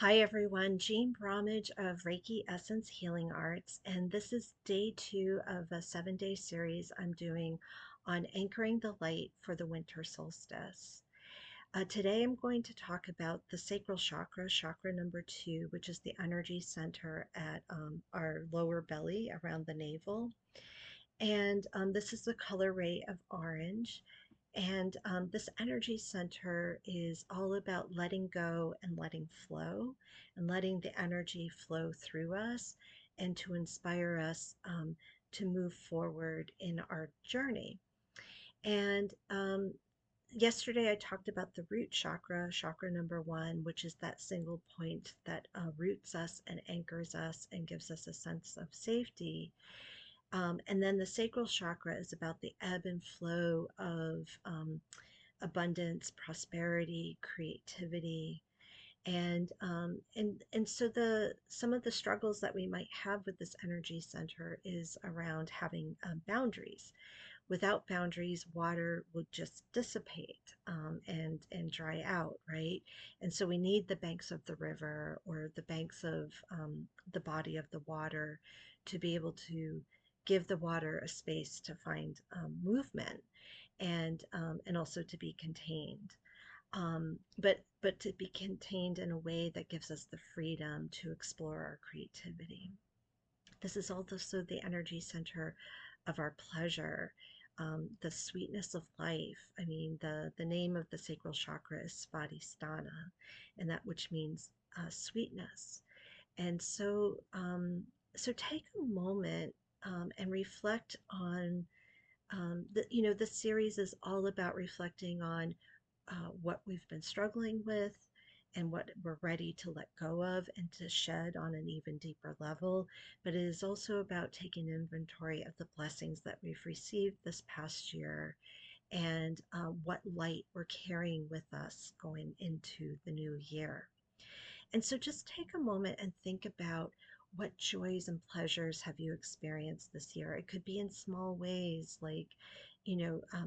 Hi everyone, Jean Bromage of Reiki Essence Healing Arts, and this is day 2 of a 7-day series I'm doing on anchoring the light for the winter solstice. Today I'm going to talk about the sacral chakra, chakra number 2, which is the energy center at our lower belly around the navel. And this is the color ray of orange. And this energy center is all about letting go and letting flow and letting the energy flow through us and to inspire us to move forward in our journey. And yesterday I talked about the root chakra, chakra number 1, which is that single point that roots us and anchors us and gives us a sense of safety. And then the sacral chakra is about the ebb and flow of abundance, prosperity, creativity, and so the some of the struggles that we might have with this energy center is around having boundaries. Without boundaries, water will just dissipate and dry out, right? And so we need the banks of the river or the banks of the body of the water to be able to give the water a space to find movement and also to be contained. But to be contained in a way that gives us the freedom to explore our creativity. This is also the energy center of our pleasure, the sweetness of life. I mean, the name of the sacral chakra is Svadhisthana, and that which means sweetness. And so take a moment and reflect on this series is all about reflecting on what we've been struggling with and what we're ready to let go of and to shed on an even deeper level. But it is also about taking inventory of the blessings that we've received this past year and what light we're carrying with us going into the new year. And so just take a moment and think about what joys and pleasures have you experienced this year. It could be in small ways, like,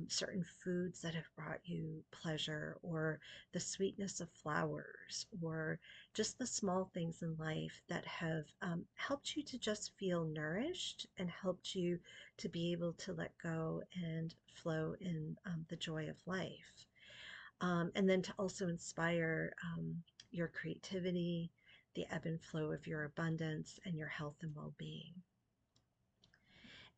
certain foods that have brought you pleasure, or the sweetness of flowers, or just the small things in life that have helped you to just feel nourished and helped you to be able to let go and flow in the joy of life. And then to also inspire your creativity, the ebb and flow of your abundance, and your health and well being.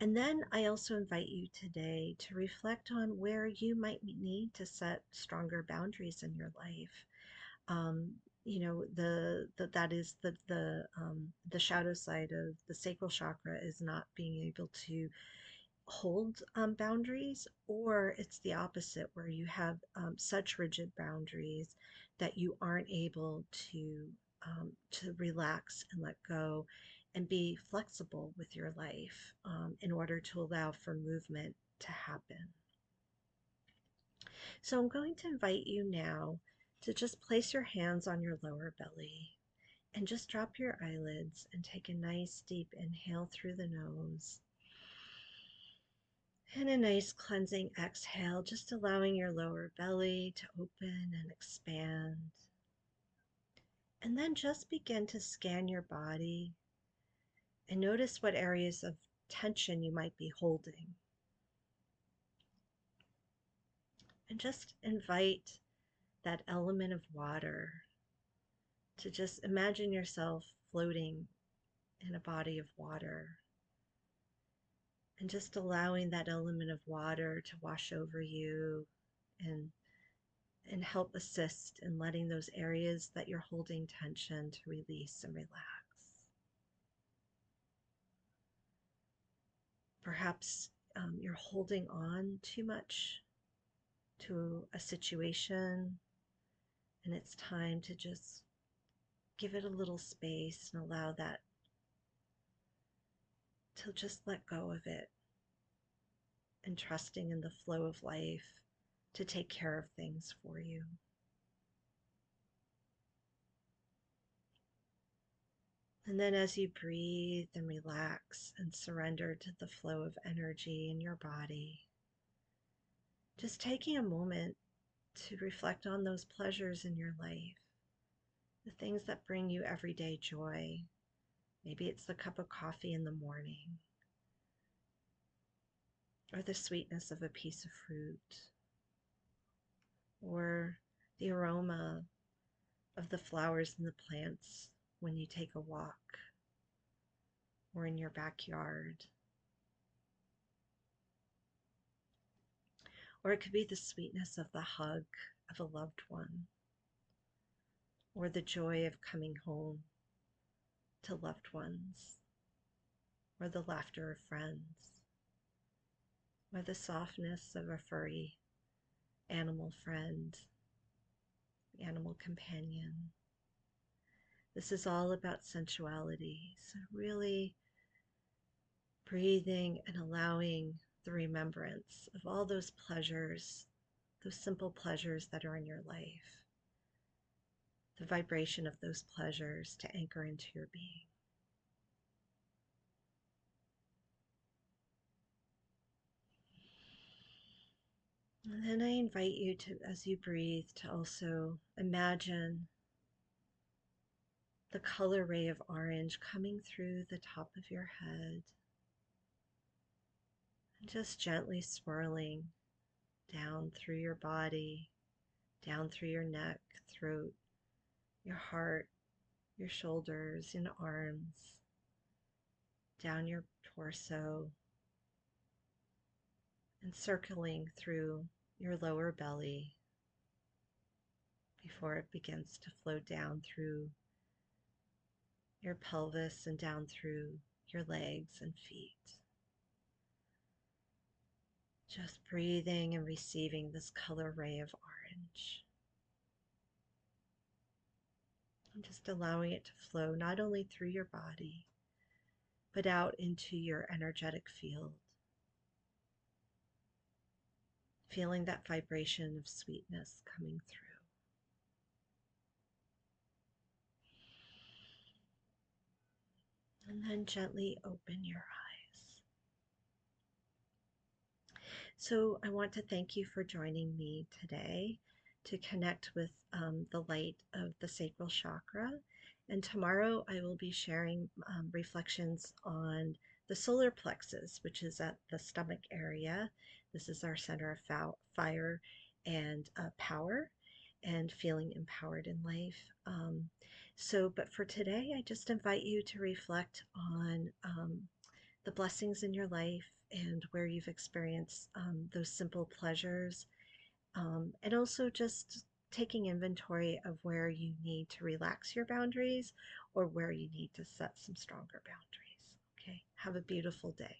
And then I also invite you today to reflect on where you might need to set stronger boundaries in your life. That is the shadow side of the sacral chakra is not being able to hold boundaries, or it's the opposite where you have such rigid boundaries that you aren't able to relax and let go and be flexible with your life in order to allow for movement to happen. So I'm going to invite you now to just place your hands on your lower belly and just drop your eyelids and take a nice deep inhale through the nose. And a nice cleansing exhale, just allowing your lower belly to open and expand. And then just begin to scan your body and notice what areas of tension you might be holding. And just invite that element of water to just imagine yourself floating in a body of water. And just allowing that element of water to wash over you and and help assist in letting those areas that you're holding tension to release and relax. Perhaps you're holding on too much to a situation, and it's time to just give it a little space and allow that to just let go of it and trusting in the flow of life to take care of things for you. And then as you breathe and relax and surrender to the flow of energy in your body, just taking a moment to reflect on those pleasures in your life the things that bring you everyday joy. Maybe it's the cup of coffee in the morning, or the sweetness of a piece of fruit, or the aroma of the flowers and the plants when you take a walk or in your backyard. Or it could be the sweetness of the hug of a loved one, or the joy of coming home to loved ones, or the laughter of friends, or the softness of a furry animal friend, animal companion. This is all about sensuality. So, really breathing and allowing the remembrance of all those pleasures, those simple pleasures that are in your life, the vibration of those pleasures to anchor into your being. And then I invite you to, as you breathe, to also imagine the color ray of orange coming through the top of your head and just gently swirling down through your body, down through your neck, throat, your heart, your shoulders and arms, down your torso, and circling through your lower belly before it begins to flow down through your pelvis and down through your legs and feet. Just breathing and receiving this color ray of orange. And just allowing it to flow not only through your body, but out into your energetic field. Feeling that vibration of sweetness coming through. And then gently open your eyes. So I want to thank you for joining me today to connect with the light of the sacral chakra. And tomorrow I will be sharing reflections on the solar plexus, which is at the stomach area. This is our center of fire and power and feeling empowered in life. But for today, I just invite you to reflect on the blessings in your life and where you've experienced those simple pleasures, and also just taking inventory of where you need to relax your boundaries or where you need to set some stronger boundaries. Okay, have a beautiful day.